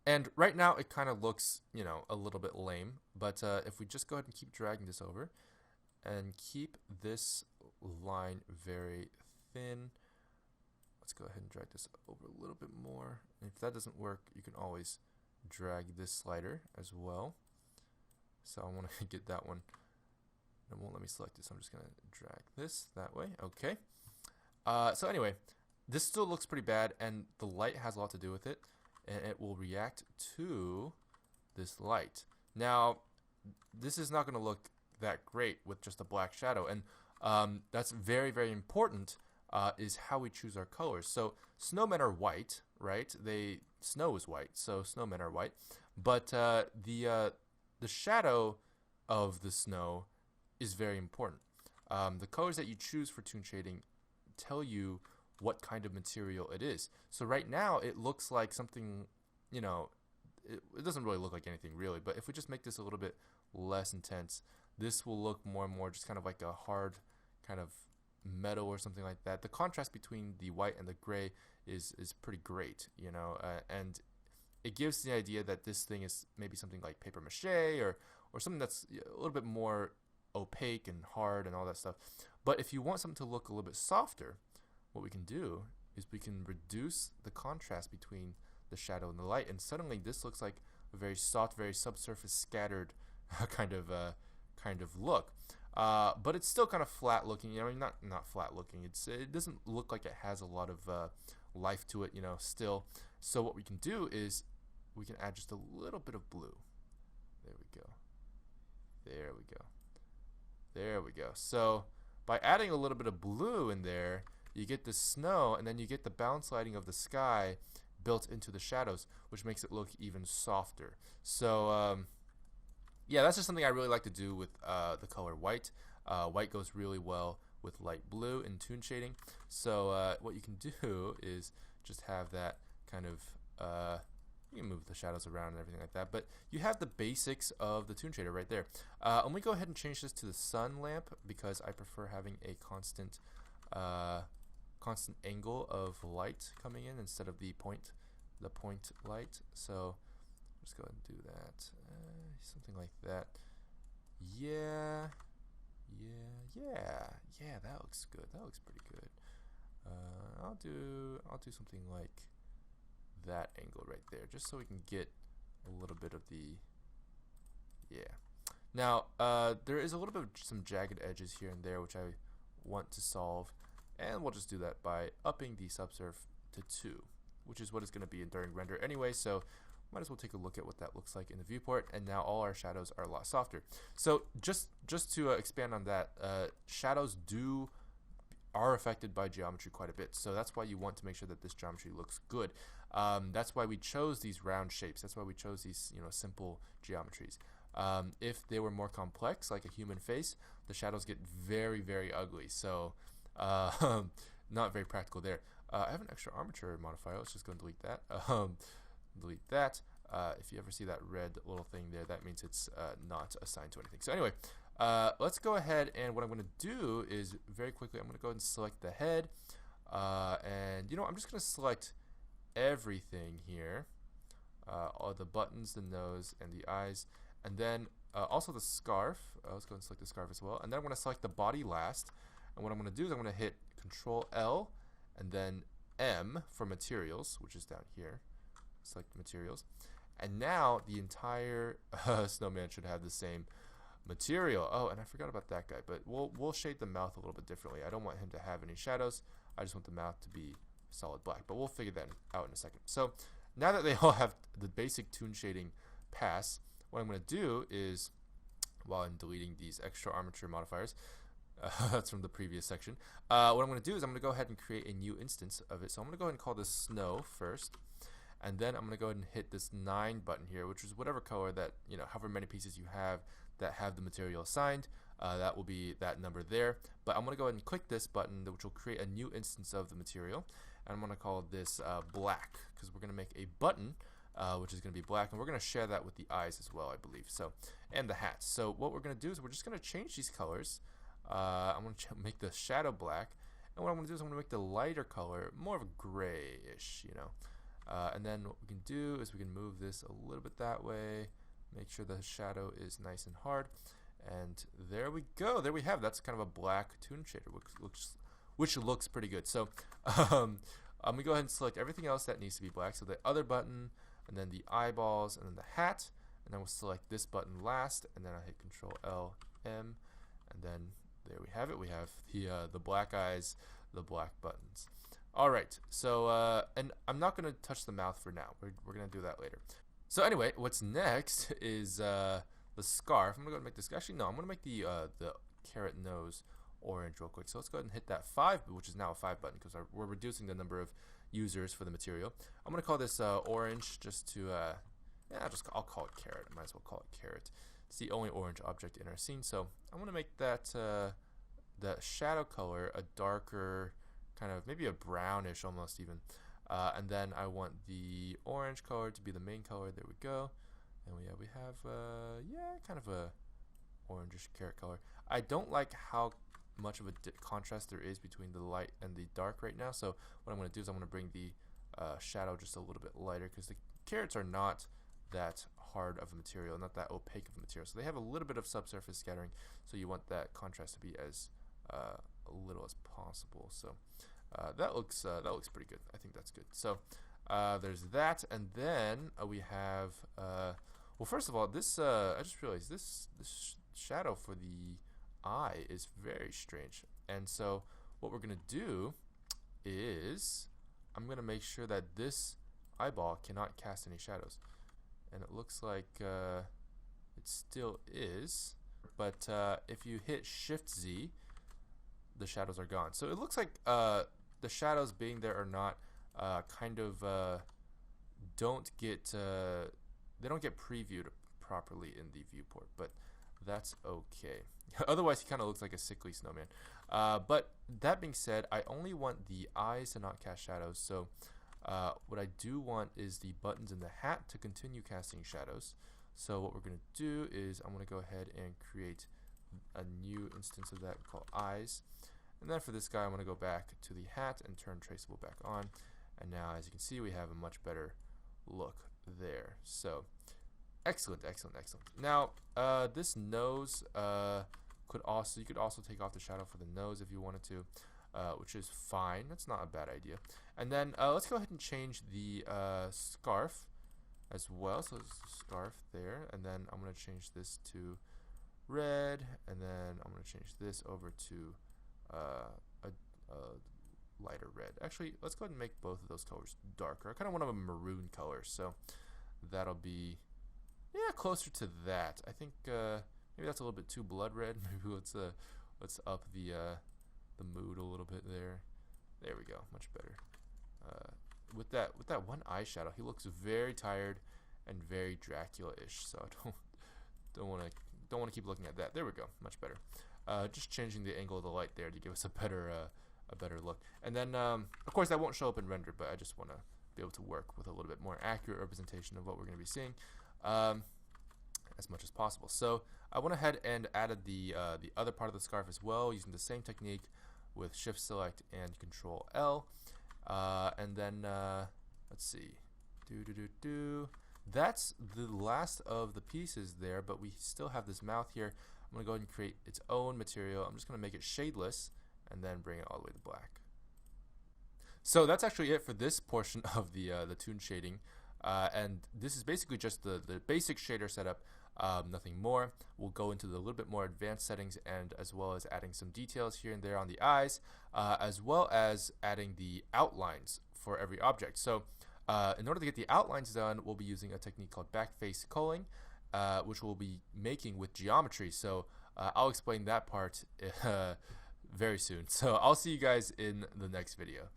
And right now it kind of looks, a little bit lame, but if we just go ahead and keep dragging this over and keep this line very thin, let's go ahead and drag this over a little bit more. And if that doesn't work, you can always drag this slider as well. So I want to get that one. It won't let me select it, so I'm just going to drag this that way. Okay. So anyway, this still looks pretty bad, and the light has a lot to do with it, and it will react to this light. Now, this is not going to look that great with just a black shadow, and that's very, very important, is how we choose our colors. So snowmen are white, right? Snow is white, so snowmen are white, but the shadow of the snow is very important. The colors that you choose for toon shading tell you what kind of material it is. So right now it looks like something, it doesn't really look like anything really, but if we just make this a little bit less intense, this will look more and more just kind of like a hard kind of metal or something like that. The contrast between the white and the gray is pretty great, and it gives the idea that this thing is maybe something like paper mache or something that's a little bit more opaque and hard and all that stuff. But if you want something to look a little bit softer, what we can do is we can reduce the contrast between the shadow and the light, and suddenly this looks like a very soft, very subsurface scattered kind of look. But it's still kind of flat looking. Not flat looking. It doesn't look like it has a lot of life to it. Still. So what we can do is we can add just a little bit of blue. There we go. There we go. There we go. So by adding a little bit of blue in there, you get the snow, and then you get the bounce lighting of the sky built into the shadows, which makes it look even softer. So yeah, that's just something I really like to do with the color white. White goes really well with light blue in toon shading. So what you can do is just have that kind of you can move the shadows around and everything like that, but you have the basics of the toon shader right there. Let me go ahead and change this to the sun lamp because I prefer having a constant angle of light coming in instead of the point light. So let's go ahead and do that, something like that. Yeah, that looks good. That looks pretty good. I'll do something like that angle right there, just so we can get a little bit of the, yeah. Now there is a little bit of some jagged edges here and there which I want to solve, and we'll just do that by upping the subsurf to 2, which is what it's going to be during render anyway, so might as well take a look at what that looks like in the viewport. And now all our shadows are a lot softer. So just to expand on that, shadows are affected by geometry quite a bit, so that's why you want to make sure that this geometry looks good. That's why we chose these round shapes. That's why we chose these simple geometries. If they were more complex, like a human face, the shadows get very, very ugly. So not very practical there. I have an extra armature modifier. Let's just go and delete that. Delete that. If you ever see that red little thing there, that means it's not assigned to anything. So anyway, let's go ahead, and what I'm going to do is very quickly I'm going to go ahead and select the head, and I'm just going to select everything here, all the buttons, the nose, and the eyes, and then also the scarf. Let's go ahead and select the scarf as well, and then I'm going to select the body last. And what I'm going to do is I'm going to hit Control L and then M for materials, which is down here. Select materials, and now the entire snowman should have the same material. Oh, and I forgot about that guy, but we'll shade the mouth a little bit differently. I don't want him to have any shadows. I just want the mouth to be solid black, but we'll figure that out in a second. So now that they all have the basic toon shading pass, what I'm going to do is, while I'm deleting these extra armature modifiers, that's from the previous section, what I'm going to do is I'm going to go ahead and create a new instance of it. So I'm going to go ahead and call this snow first. And then I'm going to go ahead and hit this 9 button here, which is whatever color that, however many pieces you have that have the material assigned, that will be that number there. But I'm going to go ahead and click this button, which will create a new instance of the material. And I'm going to call this black, because we're going to make a button, which is going to be black. And we're going to share that with the eyes as well, I believe. So, and the hats. So what we're going to do is we're just going to change these colors. I'm going to make the shadow black. And what I'm going to do is I'm going to make the lighter color more of a grayish, And then what we can do is we can move this a little bit that way, make sure the shadow is nice and hard, and there we go. There we have. That's kind of a black toon shader, which looks pretty good. So I'm gonna go ahead and select everything else that needs to be black. So the other button, and then the eyeballs, and then the hat, and then we'll select this button last, and then I hit Control L M, and then there we have it. We have the black eyes, the black buttons. All right, so and I'm not gonna touch the mouth for now. We're gonna do that later. So anyway, what's next is the scarf. I'm gonna go and make this. Actually, no, I'm gonna make the carrot nose orange real quick. So let's go ahead and hit that 5, which is now a 5 button because we're reducing the number of users for the material. I'm gonna call this orange just to I'll call it carrot. I might as well call it carrot. It's the only orange object in our scene. So I'm gonna make that the shadow color a darker, kind of maybe a brownish almost even. And then I want the orange color to be the main color. There we go. And we have kind of a orangish carrot color. I don't like how much of a contrast there is between the light and the dark right now. So what I'm going to do is I'm going to bring the shadow just a little bit lighter, because the carrots are not that hard of a material, not that opaque of a material. So they have a little bit of subsurface scattering. So you want that contrast to be as little as possible. So that looks pretty good. I think that's good. So there's that, and then we have well, first of all, this I just realized this shadow for the eye is very strange. And so what we're gonna do is I'm gonna make sure that this eyeball cannot cast any shadows, and it looks like it still is, but if you hit Shift Z, the shadows are gone. So it looks like the shadows being there or not they don't get previewed properly in the viewport, but that's okay. Otherwise, he kind of looks like a sickly snowman. But that being said, I only want the eyes to not cast shadows. So what I do want is the buttons in the hat to continue casting shadows. So what we're going to do is I'm going to go ahead and create a new instance of that called eyes. And then for this guy, I'm going to go back to the hat and turn traceable back on. And now, as you can see, we have a much better look there. So excellent, excellent, excellent. Now this nose you could also take off the shadow for the nose if you wanted to, which is fine. That's not a bad idea. And then let's go ahead and change the scarf as well. So there's a scarf there, and then I'm going to change this to red, and then I'm going to change this over to a lighter red. Actually, let's go ahead and make both of those colors darker. I kind of want a maroon color, so that'll be closer to that. I think maybe that's a little bit too blood red. Maybe let's up the mood a little bit there. There we go, much better. With that one eyeshadow, he looks very tired and very Dracula-ish. So I don't want to keep looking at that. There we go, much better. Just changing the angle of the light there to give us a better look. And then of course that won't show up in render, but I just want to be able to work with a little bit more accurate representation of what we're going to be seeing as much as possible. So I went ahead and added the other part of the scarf as well, using the same technique with Shift Select and Control L. And then let's see, that's the last of the pieces there, but we still have this mouth here. I'm going to go ahead and create its own material. I'm just going to make it shadeless and then bring it all the way to black. So that's actually it for this portion of the toon shading. And this is basically just the basic shader setup, nothing more. We'll go into the little bit more advanced settings, and as well as adding some details here and there on the eyes, as well as adding the outlines for every object. So in order to get the outlines done, we'll be using a technique called backface culling, which we'll be making with geometry. So I'll explain that part very soon. So I'll see you guys in the next video.